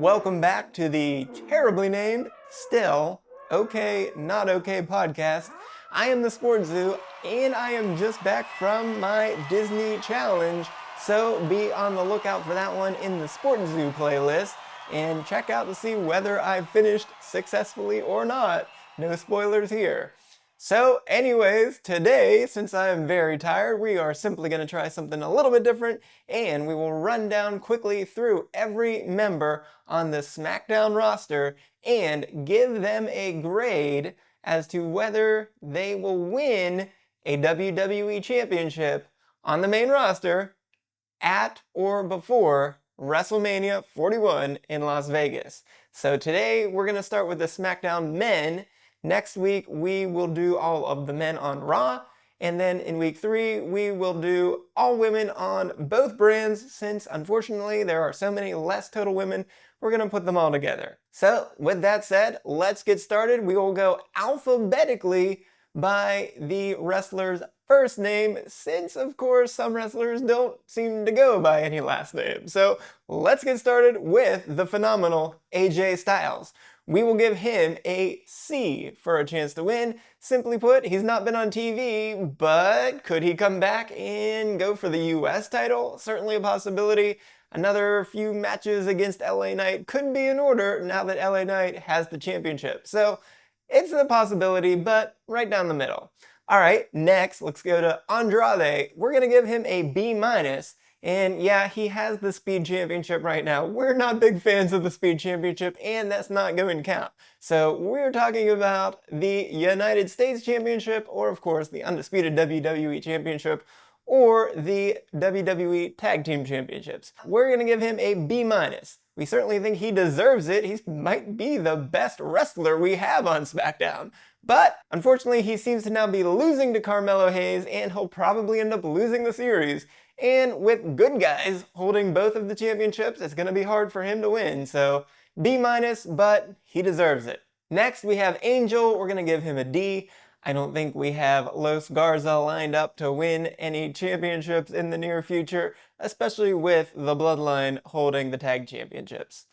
Welcome back to the terribly named, still okay, not okay podcast. I am the SportsZu, and I am just back from my Disney challenge, so be on the lookout for that one in the SportsZu playlist, and check out to see whether I've finished successfully or not. No spoilers here. So anyways, today, since I am very tired, we are simply going to try something a little bit different, and we will run down quickly through every member on the SmackDown roster and give them a grade as to whether they will win a WWE Championship on the main roster at or before WrestleMania 41 in Las Vegas. So today we're going to start with the SmackDown Men. Next week we will do all of the men on Raw, and then in week 3 we will do all women on both brands. Since unfortunately there are so many less total women, we're going to put them all together. So with that said, let's get started. We will go alphabetically by the wrestler's first name, since of course some wrestlers don't seem to go by any last name. So let's get started with the phenomenal AJ Styles. We will give him a C for a chance to win. Simply put, he's not been on TV, but could he come back and go for the US title? Certainly a possibility. Another few matches against LA Knight could be in order now that LA Knight has the championship. So it's a possibility, but right down the middle. All right, next, let's go to Andrade. We're going to give him a B-. And yeah, he has the Speed Championship right now. We're not big fans of the Speed Championship, and that's not going to count. So we're talking about the United States Championship, or of course the undisputed WWE Championship, or the WWE Tag Team Championships. We're going to give him a B-. We certainly think he deserves it. He might be the best wrestler we have on SmackDown. But unfortunately, he seems to now be losing to Carmelo Hayes, and he'll probably end up losing the series. And with good guys holding both of the championships, it's going to be hard for him to win. So B-, but he deserves it. Next, we have Angel. We're going to give him a D. I don't think we have Los Garza lined up to win any championships in the near future, especially with the Bloodline holding the tag championships.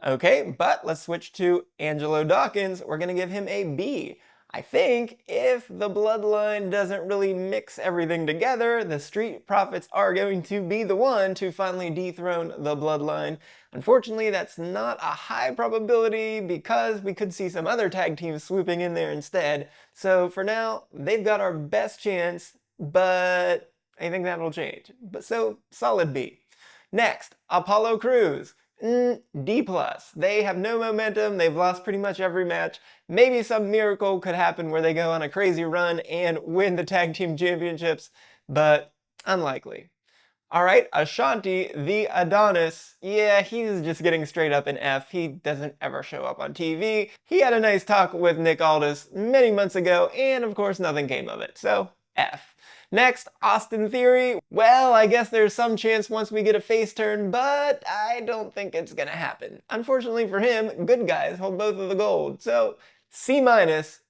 Okay, but let's switch to Angelo Dawkins. We're going to give him a B. I think if the Bloodline doesn't really mix everything together, the Street Profits are going to be the one to finally dethrone the Bloodline. Unfortunately, that's not a high probability because we could see some other tag teams swooping in there instead. So for now, they've got our best chance, but I think that'll change. But so, solid B. Next, Apollo Crews. D+. They have no momentum. They've lost pretty much every match. Maybe some miracle could happen where they go on a crazy run and win the tag team championships, but unlikely. All right, Ashanti, the Adonis. Yeah, he's just getting straight up an F. He doesn't ever show up on TV. He had a nice talk with Nick Aldis many months ago, and of course nothing came of it, so F. Next, Austin Theory. Well, I guess there's some chance once we get a face turn, but I don't think it's gonna happen. Unfortunately for him, good guys hold both of the gold, so C-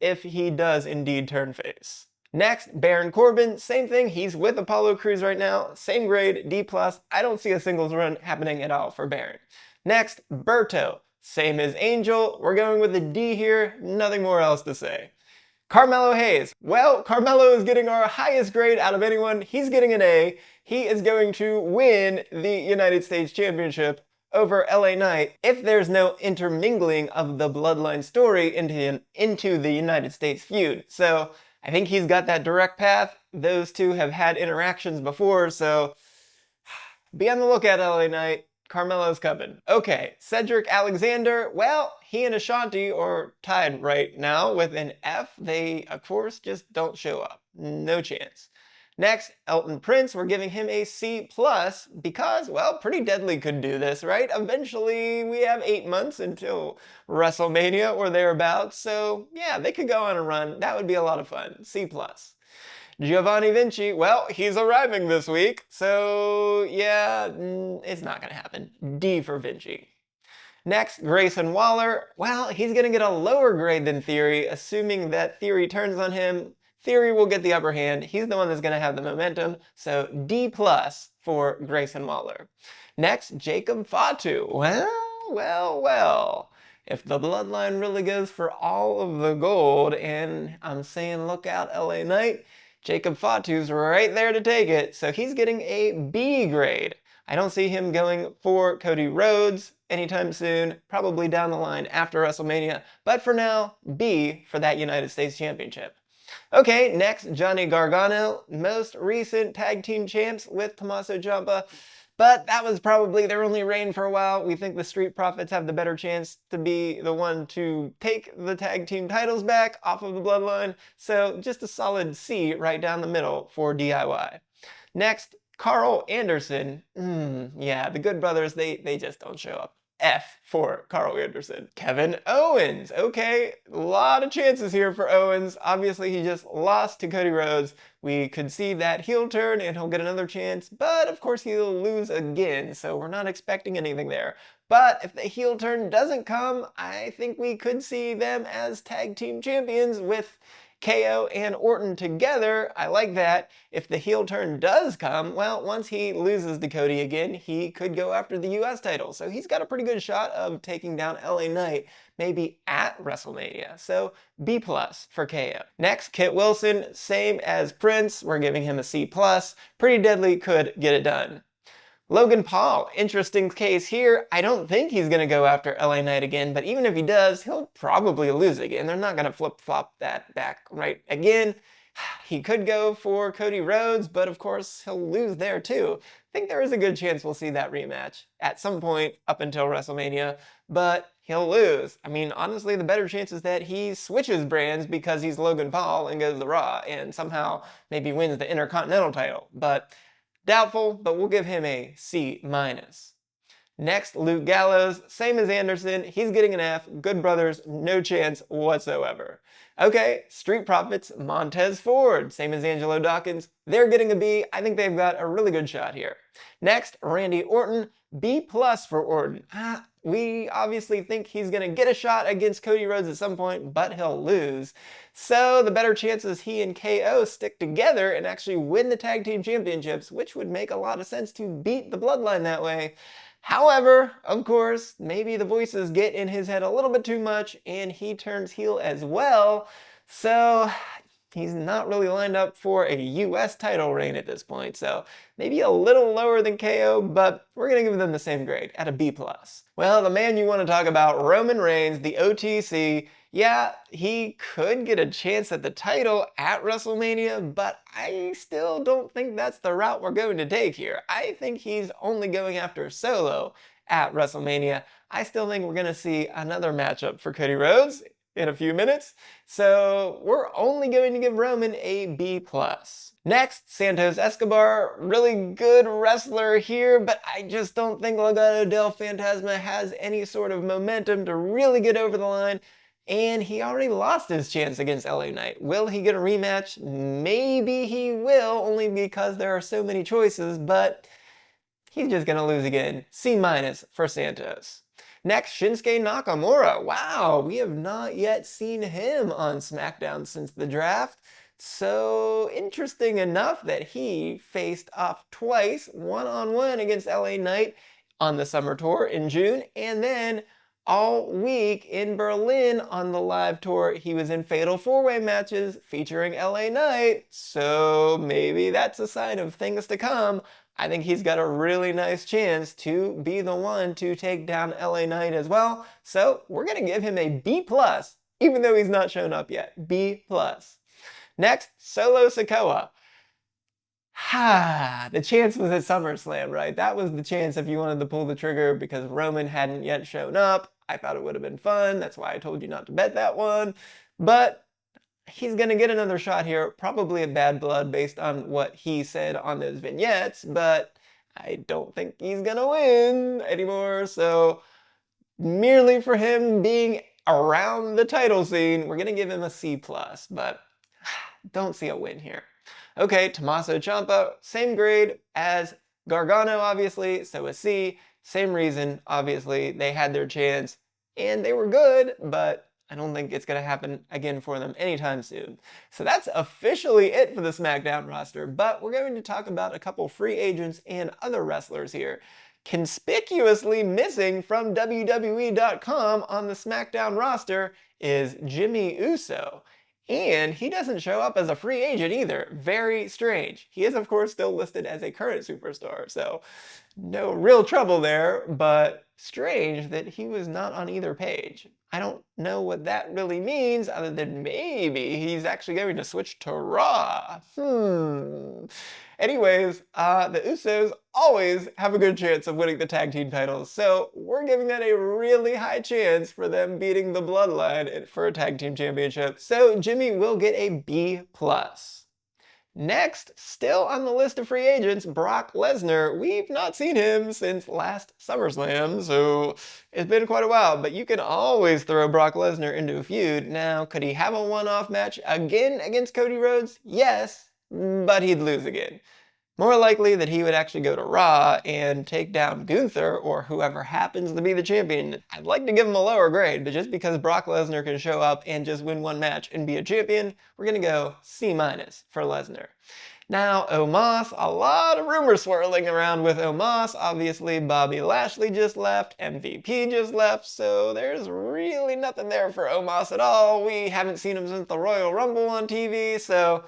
if he does indeed turn face. Next, Baron Corbin, same thing, he's with Apollo Crews right now, same grade, D+. I don't see a singles run happening at all for Baron. Next, Berto, same as Angel, we're going with a D here, nothing more else to say. Carmelo Hayes. Well, Carmelo is getting our highest grade out of anyone. He's getting an A. He is going to win the United States Championship over LA Knight if there's no intermingling of the Bloodline story into the United States feud. So I think he's got that direct path. Those two have had interactions before, so be on the lookout, LA Knight. Carmelo's coming. Okay, Cedric Alexander, well, he and Ashanti are tied right now with an F. They, of course, just don't show up. No chance. Next, Elton Prince, we're giving him a C+ because, well, Pretty Deadly could do this, right? Eventually, we have 8 months until WrestleMania or thereabouts, so yeah, they could go on a run. That would be a lot of fun. C+. Giovanni Vinci, well, he's arriving this week, so yeah, it's not gonna happen. D for Vinci. Next, Grayson Waller, well, he's gonna get a lower grade than Theory, assuming that Theory turns on him. Theory will get the upper hand. He's the one that's gonna have the momentum, so D+ for Grayson Waller. Next, Jacob Fatu. Well, well, well. If the bloodline really goes for all of the gold, and I'm saying look out LA Knight, Jacob Fatu's right there to take it, so he's getting a B grade. I don't see him going for Cody Rhodes anytime soon, probably down the line after WrestleMania, but for now, B for that United States Championship. Okay, next, Johnny Gargano, most recent tag team champs with Tommaso Ciampa, but that was probably their only reign for a while. We think the Street Profits have the better chance to be the one to take the tag team titles back off of the Bloodline, so just a solid C right down the middle for DIY. Next, Carl Anderson. Yeah, the Good Brothers, they just don't show up. F for Carl Anderson. Kevin Owens. Okay, a lot of chances here for Owens. Obviously, he just lost to Cody Rhodes. We could see that heel turn and he'll get another chance, but of course he'll lose again, so we're not expecting anything there. But if the heel turn doesn't come, I think we could see them as tag team champions with KO and Orton together. I like that. If the heel turn does come, well, once he loses to Cody again, he could go after the US title. So he's got a pretty good shot of taking down LA Knight, maybe at WrestleMania. So B+ for KO. Next, Kit Wilson, same as Prince. We're giving him a C+. Pretty deadly, could get it done. Logan Paul, interesting case here. I don't think he's going to go after LA Knight again, but even if he does, he'll probably lose again. They're not going to flip-flop that back right again. He could go for Cody Rhodes, but of course he'll lose there too. I think there is a good chance we'll see that rematch at some point up until WrestleMania, but he'll lose. I mean, honestly, the better chance is that he switches brands because he's Logan Paul and goes to Raw and somehow maybe wins the Intercontinental title. But doubtful, but we'll give him a C-. Next, Luke Gallows, same as Anderson, he's getting an F. Good Brothers, no chance whatsoever. Okay, Street Profits, Montez Ford, same as Angelo Dawkins, they're getting a B. I think they've got a really good shot here. Next, Randy Orton, B+ for Orton. We obviously think he's going to get a shot against Cody Rhodes at some point, but he'll lose. So the better chance is he and KO stick together and actually win the tag team championships, which would make a lot of sense to beat the Bloodline that way. However, of course, maybe the voices get in his head a little bit too much and he turns heel as well. So he's not really lined up for a US title reign at this point, so maybe a little lower than KO, but we're going to give them the same grade at a B+. Well, the man you want to talk about, Roman Reigns, the OTC, yeah, he could get a chance at the title at WrestleMania, but I still don't think that's the route we're going to take here. I think he's only going after Solo at WrestleMania. I still think we're going to see another matchup for Cody Rhodes in a few minutes, so we're only going to give Roman a B+. Next, Santos Escobar, really good wrestler here, but I just don't think Legado del Fantasma has any sort of momentum to really get over the line, and he already lost his chance against LA Knight. Will he get a rematch? Maybe he will, only because there are so many choices, but he's just gonna lose again. C- for Santos. Next, Shinsuke Nakamura. Wow, we have not yet seen him on SmackDown since the draft. So interesting enough that he faced off twice, one-on-one against LA Knight on the summer tour in June, and then all week in Berlin on the live tour, he was in fatal four-way matches featuring LA Knight. So maybe that's a sign of things to come. I think he's got a really nice chance to be the one to take down LA Knight as well. So we're going to give him a B+, even though he's not shown up yet. B+. Next, Solo Sikoa. The chance was at SummerSlam, right? That was the chance if you wanted to pull the trigger because Roman hadn't yet shown up. I thought it would have been fun. That's why I told you not to bet that one. But he's going to get another shot here, probably a Bad Blood based on what he said on those vignettes, but I don't think he's going to win anymore. So merely for him being around the title scene, we're going to give him a C+, but don't see a win here. Okay, Tommaso Ciampa, same grade as Gargano, obviously, so a C. Same reason, obviously, they had their chance, and they were good, but I don't think it's going to happen again for them anytime soon. So that's officially it for the SmackDown roster, but we're going to talk about a couple free agents and other wrestlers here. Conspicuously missing from WWE.com on the SmackDown roster is Jimmy Uso. And he doesn't show up as a free agent either. Very strange. He is, of course, still listed as a current superstar, so no real trouble there, but strange that he was not on either page. I don't know what that really means, other than maybe he's actually going to switch to Raw. Anyways, the Usos always have a good chance of winning the tag team titles, so we're giving that a really high chance for them beating the Bloodline for a tag team championship. So Jimmy will get a B+. Next, still on the list of free agents, Brock Lesnar. We've not seen him since last SummerSlam, so it's been quite a while, but you can always throw Brock Lesnar into a feud. Now, could he have a one-off match again against Cody Rhodes? Yes, but he'd lose again. More likely that he would actually go to Raw and take down Gunther or whoever happens to be the champion. I'd like to give him a lower grade, but just because Brock Lesnar can show up and just win one match and be a champion, we're gonna go C- for Lesnar. Now, Omos, a lot of rumors swirling around with Omos. Obviously, Bobby Lashley just left, MVP just left, so there's really nothing there for Omos at all. We haven't seen him since the Royal Rumble on TV, so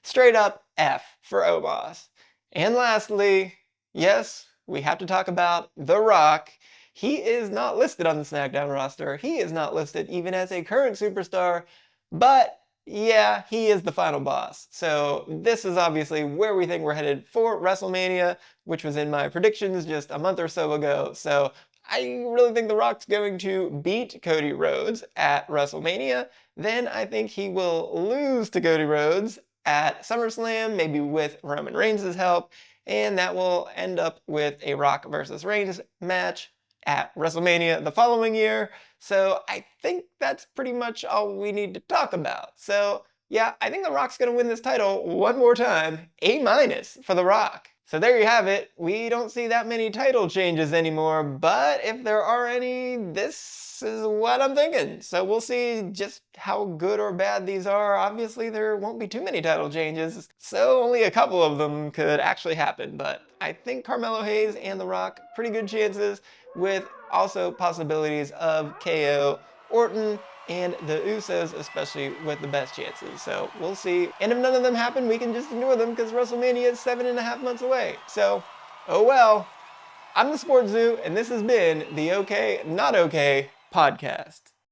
straight up F for Omos. And lastly, yes, we have to talk about The Rock. He is not listed on the SmackDown roster. He is not listed even as a current superstar, but yeah, he is the final boss. So this is obviously where we think we're headed for WrestleMania, which was in my predictions just a month or so ago. So I really think The Rock's going to beat Cody Rhodes at WrestleMania. Then I think he will lose to Cody Rhodes at SummerSlam, maybe with Roman Reigns' help, and that will end up with a Rock versus Reigns match at WrestleMania the following year. So I think that's pretty much all we need to talk about. So yeah, I think The Rock's gonna win this title one more time. A- for The Rock. So there you have it. We don't see that many title changes anymore, but if there are any, this is what I'm thinking. So we'll see just how good or bad these are. Obviously, there won't be too many title changes, so only a couple of them could actually happen. But I think Carmelo Hayes and The Rock, pretty good chances, with also possibilities of KO, Orton, and the Usos, especially with the best chances. So we'll see. And if none of them happen, we can just ignore them because WrestleMania is 7.5 months away. So, oh well. I'm the SportsZu, and this has been the OK Not OK podcast.